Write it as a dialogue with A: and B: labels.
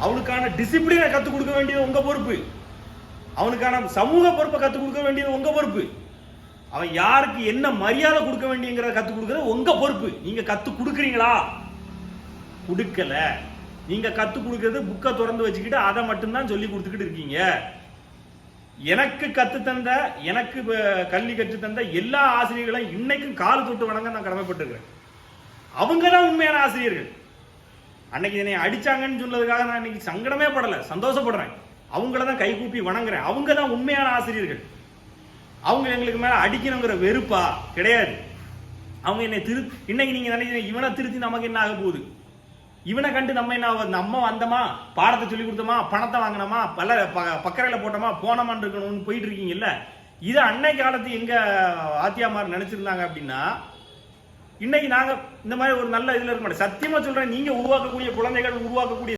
A: அவனுக்கான டிசிப்ளினை கற்றுக் கொடுக்க வேண்டியது உங்க பொறுப்பு. அவனுக்கான சமூக பொறுப்பை கற்றுக் கொடுக்க வேண்டியது உங்க பொறுப்பு. அவன் யாருக்கு என்ன மரியாதை கொடுக்க வேண்டியங்கிறத கற்றுக் கொடுக்கறது உங்க பொறுப்பு. நீங்க கற்றுக் கொடுக்குறீங்களா? கொடுக்கல. நீங்க கற்றுக் கொடுக்கறது புக்கை திறந்து வச்சுக்கிட்டு அதை மட்டும்தான் சொல்லி கொடுத்துக்கிட்டு இருக்கீங்க. எனக்கு கத்து தந்த, எனக்கு கல்வி கற்று தந்த எல்லா ஆசிரியர்களும் இன்னைக்கும் கால் தொட்டு வணங்க நான் கடமைப்பட்டிருக்கிறேன். அவங்க தான் உண்மையான ஆசிரியர்கள். அன்னைக்கு என்னை அடிச்சாங்கன்னு சொன்னதுக்காக நான் இன்னைக்கு சங்கடமே படலை, சந்தோஷப்படுறேன். அவங்கள தான் கை கூப்பி வணங்குறேன். அவங்க தான் உண்மையான ஆசிரியர்கள். அவங்க எங்களுக்கு மேல அடிக்கணுங்கிற வெறுப்பா கிடையாது. அவங்க என்னை இன்னைக்கு நீங்க நினைக்கிறீங்க இவனை திருத்தி நமக்கு என்ன ஆக போகுது, இவனை கண்டு நம்ம என்ன, நம்ம வந்தோமா, பாடத்தை சொல்லி கொடுத்தோமா, பணத்தை வாங்கினோமா, பல பக்கரையில போட்டோமா, போனோமான்னு இருக்கணும்னு போயிட்டு இருக்கீங்கல்ல. இது அன்னை காலத்து எங்க ஆத்தியாமார் நினைச்சிருந்தாங்க அப்படின்னா இன்னைக்கு நாங்க இந்த மாதிரி ஒரு நல்ல இதுல இருக்க மாட்டோம். சத்தியமா சொல்றேன், நீங்க உருவாக்கக்கூடிய குழந்தைகள், உருவாக்கக்கூடிய